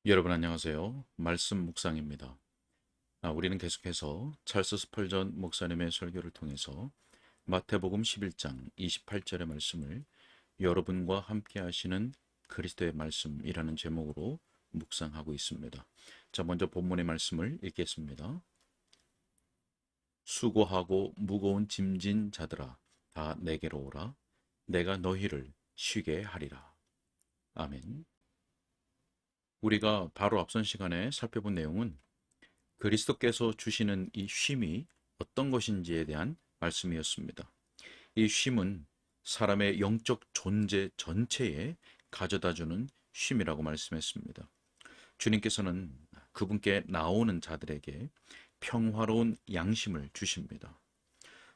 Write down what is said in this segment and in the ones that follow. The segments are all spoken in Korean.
여러분 안녕하세요. 말씀 묵상입니다. 우리는 계속해서 찰스 스펄전 목사님의 설교를 통해서 마태복음 11장 28절의 말씀을 여러분과 함께 하시는 그리스도의 말씀이라는 제목으로 묵상하고 있습니다. 자, 먼저 본문의 말씀을 읽겠습니다. 수고하고 무거운 짐진 자들아 다 내게로 오라. 내가 너희를 쉬게 하리라. 아멘. 우리가 바로 앞선 시간에 살펴본 내용은 그리스도께서 주시는 이 쉼이 어떤 것인지에 대한 말씀이었습니다. 이 쉼은 사람의 영적 존재 전체에 가져다주는 쉼이라고 말씀했습니다. 주님께서는 그분께 나오는 자들에게 평화로운 양심을 주십니다.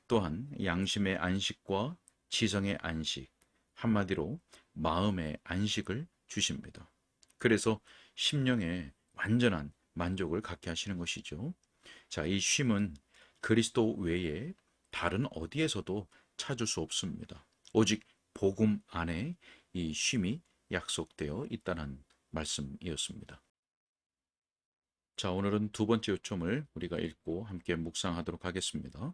또한 양심의 안식과 지성의 안식, 한마디로 마음의 안식을 주십니다. 그래서 심령에 완전한 만족을 갖게 하시는 것이죠. 자, 이 쉼은 그리스도 외에 다른 어디에서도 찾을 수 없습니다. 오직 복음 안에 이 쉼이 약속되어 있다는 말씀이었습니다. 자, 오늘은 두 번째 요점을 우리가 읽고 함께 묵상하도록 하겠습니다.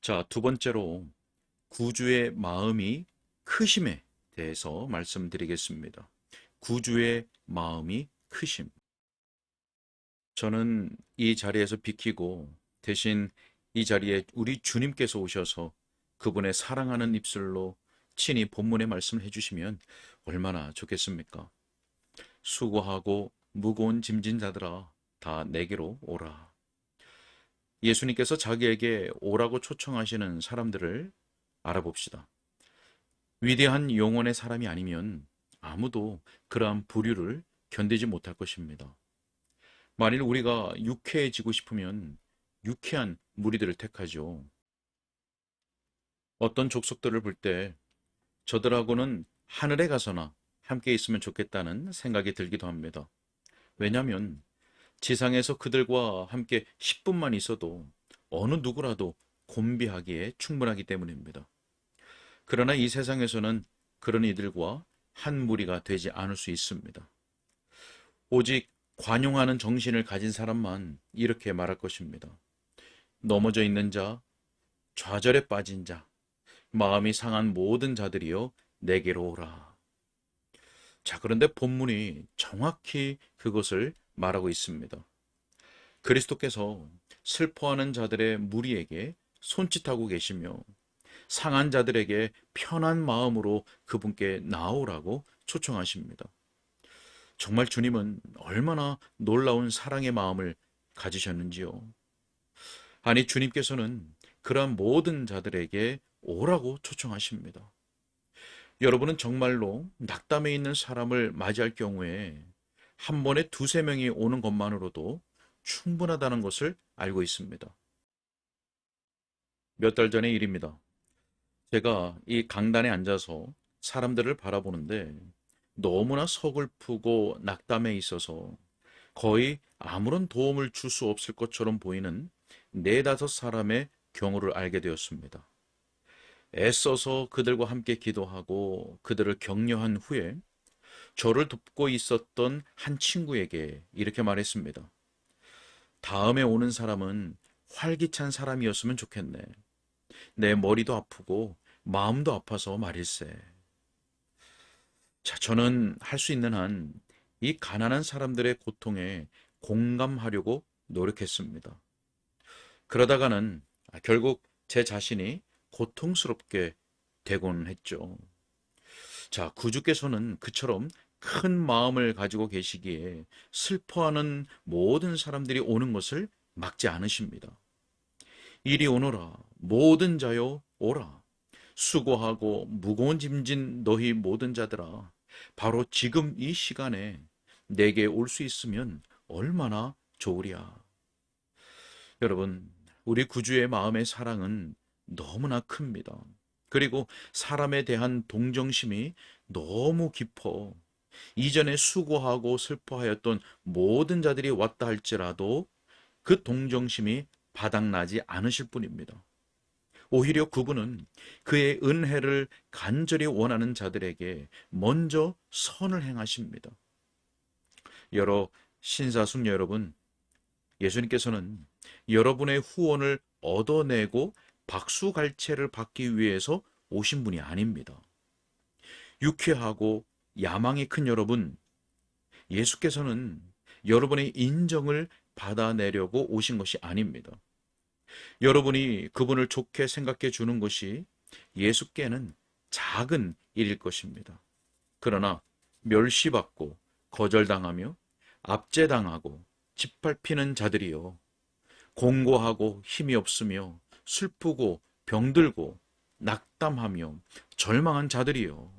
자, 두 번째로 구주의 마음이 크심에 대해서 말씀드리겠습니다. 구주의 마음이 크심. 저는 이 자리에서 비키고 대신 이 자리에 우리 주님께서 오셔서 그분의 사랑하는 입술로 친히 본문의 말씀을 해주시면 얼마나 좋겠습니까? 수고하고 무거운 짐진 자들아 다 내게로 오라. 예수님께서 자기에게 오라고 초청하시는 사람들을 알아봅시다. 위대한 영혼의 사람이 아니면 아무도 그러한 부류를 견디지 못할 것입니다. 만일 우리가 유쾌해지고 싶으면 유쾌한 무리들을 택하죠. 어떤 족속들을 볼 때 저들하고는 하늘에 가서나 함께 있으면 좋겠다는 생각이 들기도 합니다. 왜냐하면 지상에서 그들과 함께 10분만 있어도 어느 누구라도 곤비하기에 충분하기 때문입니다. 그러나 이 세상에서는 그런 이들과 한 무리가 되지 않을 수 있습니다. 오직 관용하는 정신을 가진 사람만 이렇게 말할 것입니다. 넘어져 있는 자, 좌절에 빠진 자, 마음이 상한 모든 자들이여 내게로 오라. 자, 그런데 본문이 정확히 그것을 말하고 있습니다. 그리스도께서 슬퍼하는 자들의 무리에게 손짓하고 계시며 상한 자들에게 편한 마음으로 그분께 나오라고 초청하십니다. 정말 주님은 얼마나 놀라운 사랑의 마음을 가지셨는지요. 아니, 주님께서는 그러한 모든 자들에게 오라고 초청하십니다. 여러분은 정말로 낙담해 있는 사람을 맞이할 경우에 한 번에 두세 명이 오는 것만으로도 충분하다는 것을 알고 있습니다. 몇 달 전의 일입니다. 제가 이 강단에 앉아서 사람들을 바라보는데 너무나 서글프고 낙담해 있어서 거의 아무런 도움을 줄 수 없을 것처럼 보이는 네다섯 사람의 경우를 알게 되었습니다. 애써서 그들과 함께 기도하고 그들을 격려한 후에 저를 돕고 있었던 한 친구에게 이렇게 말했습니다. 다음에 오는 사람은 활기찬 사람이었으면 좋겠네. 내 머리도 아프고 마음도 아파서 말일세. 자, 저는 할 수 있는 한 이 가난한 사람들의 고통에 공감하려고 노력했습니다. 그러다가는 결국 제 자신이 고통스럽게 되곤 했죠. 자, 구주께서는 그처럼 큰 마음을 가지고 계시기에 슬퍼하는 모든 사람들이 오는 것을 막지 않으십니다. 이리 오너라, 모든 자여 오라. 수고하고 무거운 짐진 너희 모든 자들아, 바로 지금 이 시간에 내게 올 수 있으면 얼마나 좋으랴. 여러분, 우리 구주의 마음의 사랑은 너무나 큽니다. 그리고 사람에 대한 동정심이 너무 깊어 이전에 수고하고 슬퍼하였던 모든 자들이 왔다 할지라도 그 동정심이 바닥나지 않으실 뿐입니다. 오히려 그분은 그의 은혜를 간절히 원하는 자들에게 먼저 선을 행하십니다. 여러 신사숙녀 여러분, 예수님께서는 여러분의 후원을 얻어내고 박수갈채를 받기 위해서 오신 분이 아닙니다. 유쾌하고 야망이 큰 여러분, 예수께서는 여러분의 인정을 받아내려고 오신 것이 아닙니다. 여러분이 그분을 좋게 생각해 주는 것이 예수께는 작은 일일 것입니다. 그러나 멸시받고 거절당하며 압제당하고 짓밟히는 자들이요, 공고하고 힘이 없으며 슬프고 병들고 낙담하며 절망한 자들이요,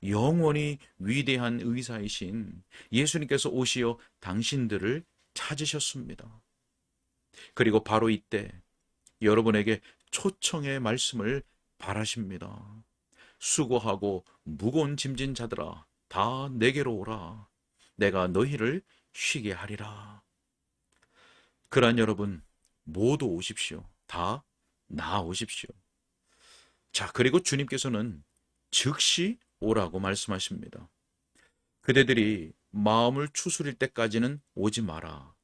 영원히 위대한 의사이신 예수님께서 오시어 당신들을 찾으셨습니다. 그리고 바로 이때 여러분에게 초청의 말씀을 바라십니다. 수고하고 무거운 짐진 자들아, 다 내게로 오라. 내가 너희를 쉬게 하리라. 그러한 여러분 모두 오십시오. 다 나오십시오. 자, 그리고 주님께서는 즉시 오라고 말씀하십니다. 그대들이 마음을 추스릴 때까지는 오지 마라.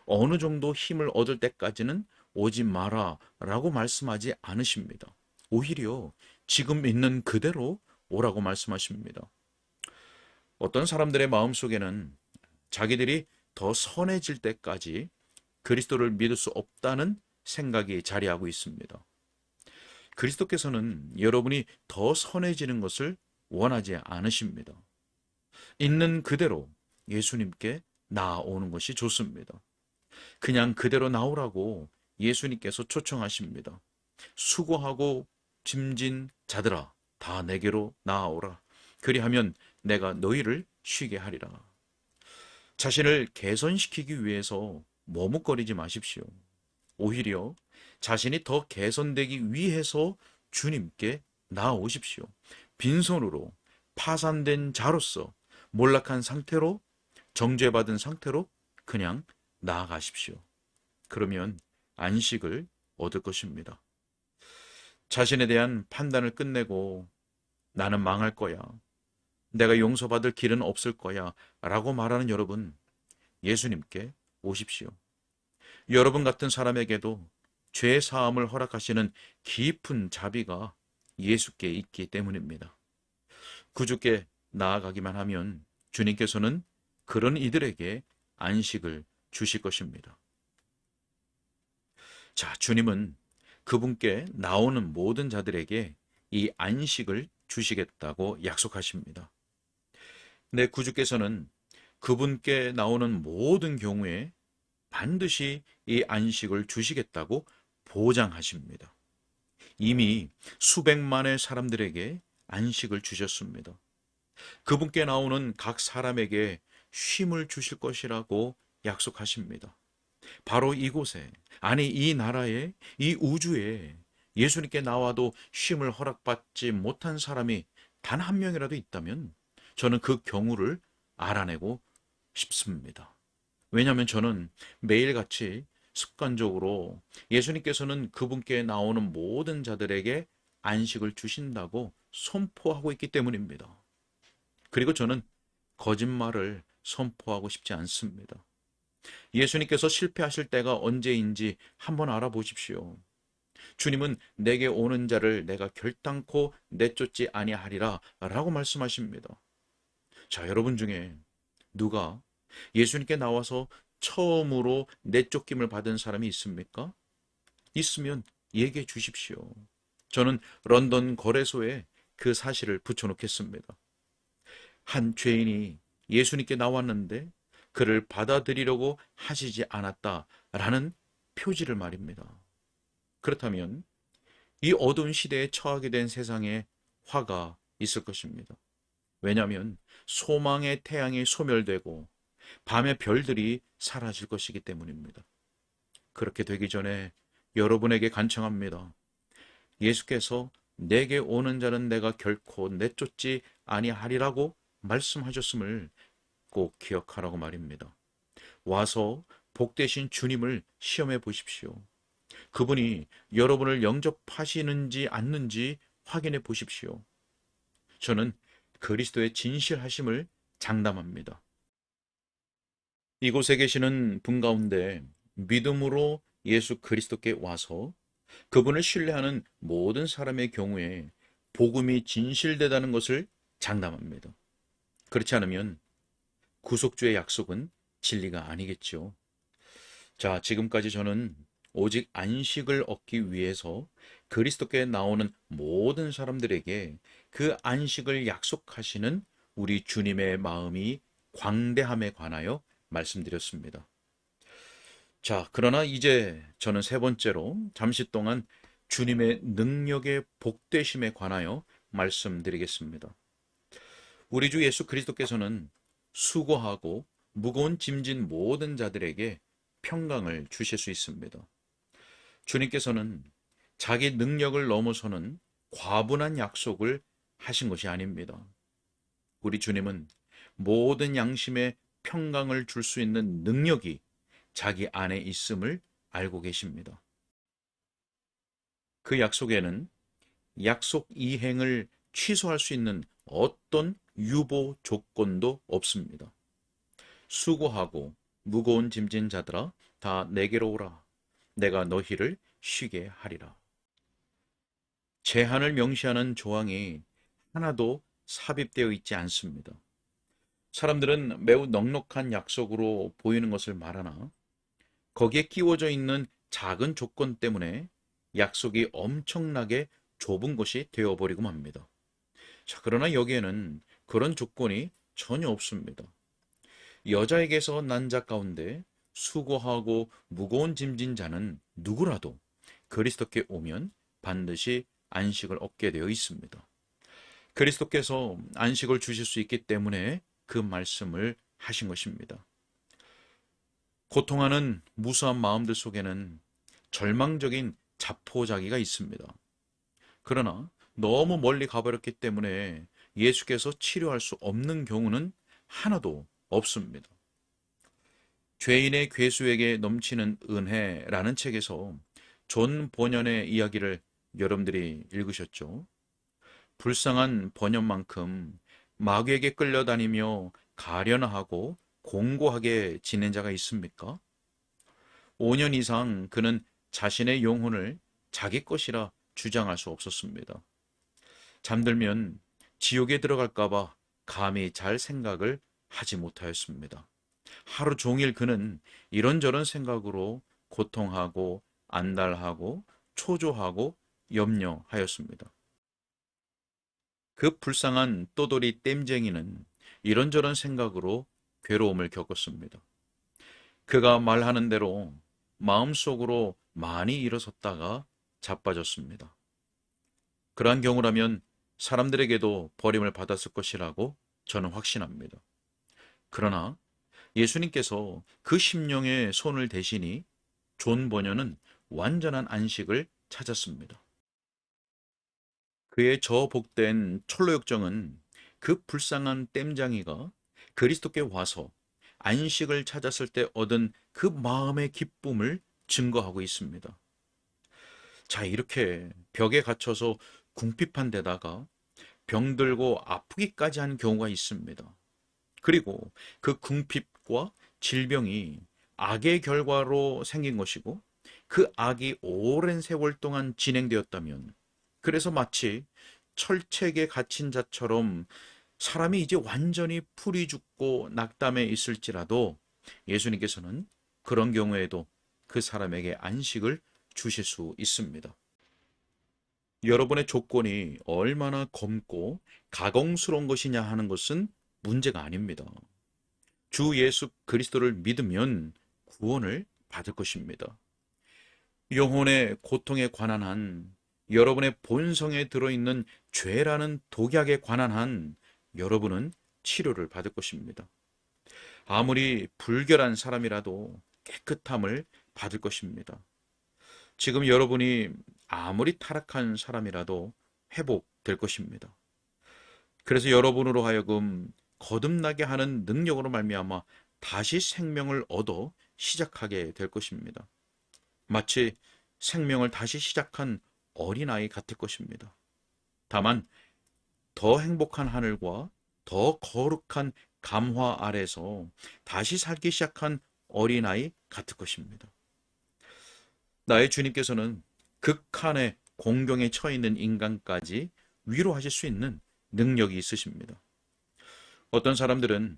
어느 정도 힘을 얻을 때까지는 오지 마라 라고 말씀하지 않으십니다. 오히려 지금 있는 그대로 오라고 말씀하십니다. 어떤 사람들의 마음속에는 자기들이 더 선해질 때까지 그리스도를 믿을 수 없다는 생각이 자리하고 있습니다. 그리스도께서는 여러분이 더 선해지는 것을 원하지 않으십니다. 있는 그대로 예수님께 나아오는 것이 좋습니다. 그냥 그대로 나오라고 예수님께서 초청하십니다. 수고하고 짐진 자들아, 다 내게로 나아오라. 그리하면 내가 너희를 쉬게 하리라. 자신을 개선시키기 위해서 머뭇거리지 마십시오. 오히려 자신이 더 개선되기 위해서 주님께 나아오십시오. 빈손으로 파산된 자로서 몰락한 상태로, 정죄받은 상태로 그냥 나아가십시오. 그러면 안식을 얻을 것입니다. 자신에 대한 판단을 끝내고 나는 망할 거야, 내가 용서받을 길은 없을 거야 라고 말하는 여러분, 예수님께 오십시오. 여러분 같은 사람에게도 죄 사함을 허락하시는 깊은 자비가 예수께 있기 때문입니다. 구주께 나아가기만 하면 주님께서는 그런 이들에게 안식을 주실 것입니다. 자, 주님은 그분께 나오는 모든 자들에게 이 안식을 주시겠다고 약속하십니다. 내 구주께서는 그분께 나오는 모든 경우에 반드시 이 안식을 주시겠다고 보장하십니다. 이미 수백만의 사람들에게 안식을 주셨습니다. 그분께 나오는 각 사람에게 쉼을 주실 것이라고 약속하십니다. 바로 이곳에, 아니 이 나라에, 이 우주에 예수님께 나와도 쉼을 허락받지 못한 사람이 단 한 명이라도 있다면 저는 그 경우를 알아내고 싶습니다. 왜냐하면 저는 매일같이 습관적으로 예수님께서는 그분께 나오는 모든 자들에게 안식을 주신다고 선포하고 있기 때문입니다. 그리고 저는 거짓말을 선포하고 싶지 않습니다. 예수님께서 실패하실 때가 언제인지 한번 알아보십시오. 주님은 내게 오는 자를 내가 결단코 내쫓지 아니하리라 라고 말씀하십니다. 자, 여러분 중에 누가 예수님께 나와서 처음으로 내쫓김을 받은 사람이 있습니까? 있으면 얘기해 주십시오. 저는 런던 거래소에 그 사실을 붙여놓겠습니다. 한 죄인이 예수님께 나왔는데 그를 받아들이려고 하시지 않았다라는 표지를 말입니다. 그렇다면 이 어두운 시대에 처하게 된 세상에 화가 있을 것입니다. 왜냐하면 소망의 태양이 소멸되고 밤의 별들이 사라질 것이기 때문입니다. 그렇게 되기 전에 여러분에게 간청합니다. 예수께서 내게 오는 자는 내가 결코 내쫓지 아니하리라고 말씀하셨음을 꼭 기억하라고 말입니다. 와서 복되신 주님을 시험해 보십시오. 그분이 여러분을 영접하시는지 않는지 확인해 보십시오. 저는 그리스도의 진실하심을 장담합니다. 이곳에 계시는 분 가운데 믿음으로 예수 그리스도께 와서 그분을 신뢰하는 모든 사람의 경우에 복음이 진실되다는 것을 장담합니다. 그렇지 않으면 구속주의 약속은 진리가 아니겠죠. 자, 지금까지 저는 오직 안식을 얻기 위해서 그리스도께 나오는 모든 사람들에게 그 안식을 약속하시는 우리 주님의 마음이 광대함에 관하여 말씀드렸습니다. 자, 그러나 이제 저는 세 번째로 잠시 동안 주님의 능력의 복되심에 관하여 말씀드리겠습니다. 우리 주 예수 그리스도께서는 수고하고 무거운 짐진 모든 자들에게 평강을 주실 수 있습니다. 주님께서는 자기 능력을 넘어서는 과분한 약속을 하신 것이 아닙니다. 우리 주님은 모든 양심에 평강을 줄 수 있는 능력이 자기 안에 있음을 알고 계십니다. 그 약속에는 약속 이행을 취소할 수 있는 어떤 유보 조건도 없습니다. 수고하고 무거운 짐진 자들아 다 내게로 오라. 내가 너희를 쉬게 하리라. 제한을 명시하는 조항이 하나도 삽입되어 있지 않습니다. 사람들은 매우 넉넉한 약속으로 보이는 것을 말하나 거기에 끼워져 있는 작은 조건 때문에 약속이 엄청나게 좁은 것이 되어버리고 맙니다. 자, 그러나 여기에는 그런 조건이 전혀 없습니다. 여자에게서 난 자 가운데 수고하고 무거운 짐진 자는 누구라도 그리스도께 오면 반드시 안식을 얻게 되어 있습니다. 그리스도께서 안식을 주실 수 있기 때문에 그 말씀을 하신 것입니다. 고통하는 무수한 마음들 속에는 절망적인 자포자기가 있습니다. 그러나 너무 멀리 가버렸기 때문에 예수께서 치료할 수 없는 경우는 하나도 없습니다. 죄인의 괴수에게 넘치는 은혜라는 책에서 존 번연의 이야기를 여러분들이 읽으셨죠? 불쌍한 번연만큼 마귀에게 끌려다니며 가련하고 공고하게 지낸 자가 있습니까? 5년 이상 그는 자신의 영혼을 자기 것이라 주장할 수 없었습니다. 잠들면 지옥에 들어갈까봐 감히 잘 생각을 하지 못하였습니다. 하루 종일 그는 이런저런 생각으로 고통하고 안달하고 초조하고 염려하였습니다. 그 불쌍한 또돌이 땜쟁이는 이런저런 생각으로 괴로움을 겪었습니다. 그가 말하는 대로 마음속으로 많이 일어섰다가 자빠졌습니다. 그러한 경우라면 사람들에게도 버림을 받았을 것이라고 저는 확신합니다. 그러나 예수님께서 그 심령에 손을 대시니 존 번연은 완전한 안식을 찾았습니다. 그의 저 복된 철로역정은 그 불쌍한 땜장이가 그리스도께 와서 안식을 찾았을 때 얻은 그 마음의 기쁨을 증거하고 있습니다. 자, 이렇게 벽에 갇혀서 궁핍한 데다가 병들고 아프기까지 한 경우가 있습니다. 그리고 그 궁핍과 질병이 악의 결과로 생긴 것이고 그 악이 오랜 세월 동안 진행되었다면 그래서 마치 철책에 갇힌 자처럼 사람이 이제 완전히 풀이 죽고 낙담해 있을지라도 예수님께서는 그런 경우에도 그 사람에게 안식을 주실 수 있습니다. 여러분의 조건이 얼마나 검고 가공스러운 것이냐 하는 것은 문제가 아닙니다. 주 예수 그리스도를 믿으면 구원을 받을 것입니다. 영혼의 고통에 관한 한, 여러분의 본성에 들어있는 죄라는 독약에 관한 한 여러분은 치료를 받을 것입니다. 아무리 불결한 사람이라도 깨끗함을 받을 것입니다. 지금 여러분이 아무리 타락한 사람이라도 회복될 것입니다. 그래서 여러분으로 하여금 거듭나게 하는 능력으로 말미암아 다시 생명을 얻어 시작하게 될 것입니다. 마치 생명을 다시 시작한 어린아이 같을 것입니다. 다만 더 행복한 하늘과 더 거룩한 감화 아래서 다시 살기 시작한 어린아이 같을 것입니다. 나의 주님께서는 극한의 공경에 처해 있는 인간까지 위로하실 수 있는 능력이 있으십니다. 어떤 사람들은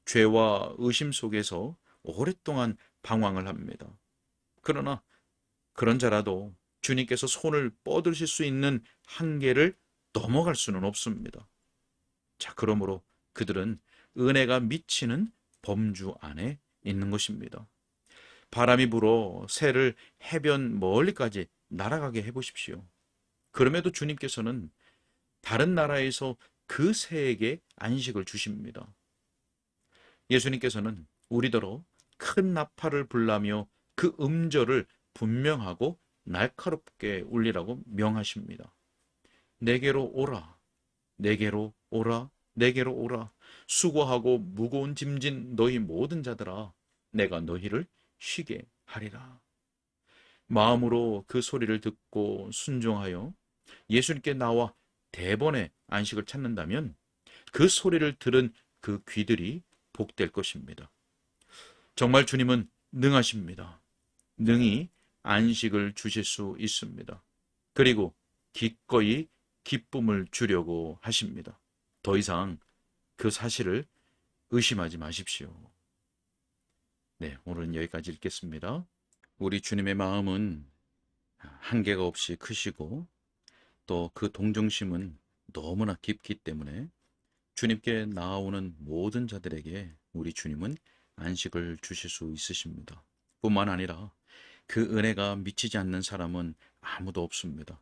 죄와 의심 속에서 오랫동안 방황을 합니다. 그러나 그런 자라도 주님께서 손을 뻗으실 수 있는 한계를 넘어갈 수는 없습니다. 자, 그러므로 그들은 은혜가 미치는 범주 안에 있는 것입니다. 바람이 불어 새를 해변 멀리까지 날아가게 해보십시오. 그럼에도 주님께서는 다른 나라에서 그 새에게 안식을 주십니다. 예수님께서는 우리더러 큰 나팔을 불라며 그 음절을 분명하고 날카롭게 울리라고 명하십니다. 내게로 오라, 내게로 오라, 내게로 오라. 수고하고 무거운 짐진 너희 모든 자들아, 내가 너희를 쉬게 하리라. 마음으로 그 소리를 듣고 순종하여 예수님께 나와 대번에 안식을 찾는다면 그 소리를 들은 그 귀들이 복될 것입니다. 정말 주님은 능하십니다. 능히 안식을 주실 수 있습니다. 그리고 기꺼이 기쁨을 주려고 하십니다. 더 이상 그 사실을 의심하지 마십시오. 네, 오늘은 여기까지 읽겠습니다. 우리 주님의 마음은 한계가 없이 크시고 또 그 동정심은 너무나 깊기 때문에 주님께 나아오는 모든 자들에게 우리 주님은 안식을 주실 수 있으십니다. 뿐만 아니라 그 은혜가 미치지 않는 사람은 아무도 없습니다.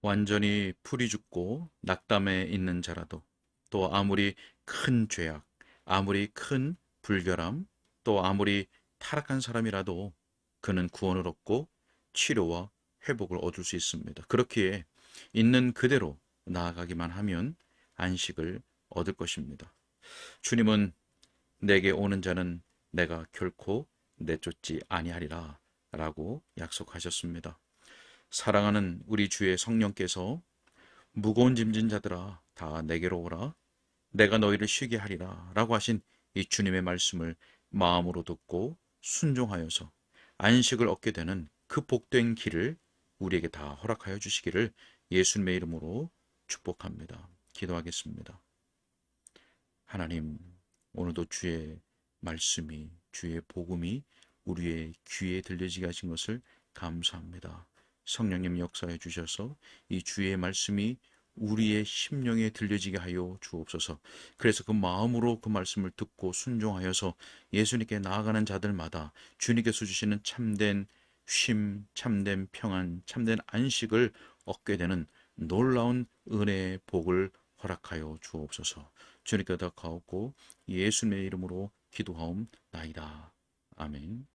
완전히 풀이 죽고 낙담에 있는 자라도, 또 아무리 큰 죄악, 아무리 큰 불결함, 또 아무리 타락한 사람이라도 그는 구원을 얻고 치료와 회복을 얻을 수 있습니다. 그렇기에 있는 그대로 나아가기만 하면 안식을 얻을 것입니다. 주님은 내게 오는 자는 내가 결코 내쫓지 아니하리라 라고 약속하셨습니다. 사랑하는 우리 주의 성령께서 무거운 짐진 자들아 다 내게로 오라, 내가 너희를 쉬게 하리라 라고 하신 이 주님의 말씀을 마음으로 듣고 순종하여서 안식을 얻게 되는 그 복된 길을 우리에게 다 허락하여 주시기를 예수님의 이름으로 축복합니다. 기도하겠습니다. 하나님, 오늘도 주의 말씀이, 주의 복음이 우리의 귀에 들려지게 하신 것을 감사합니다. 성령님 역사해 주셔서 이 주의 말씀이 우리의 심령에 들려지게 하여 주옵소서. 그래서 그 마음으로 그 말씀을 듣고 순종하여서 예수님께 나아가는 자들마다 주님께서 주시는 참된 쉼, 참된 평안, 참된 안식을 얻게 되는 놀라운 은혜의 복을 허락하여 주옵소서. 주님께 다 가옵고 예수님의 이름으로 기도하옵나이다. 아멘.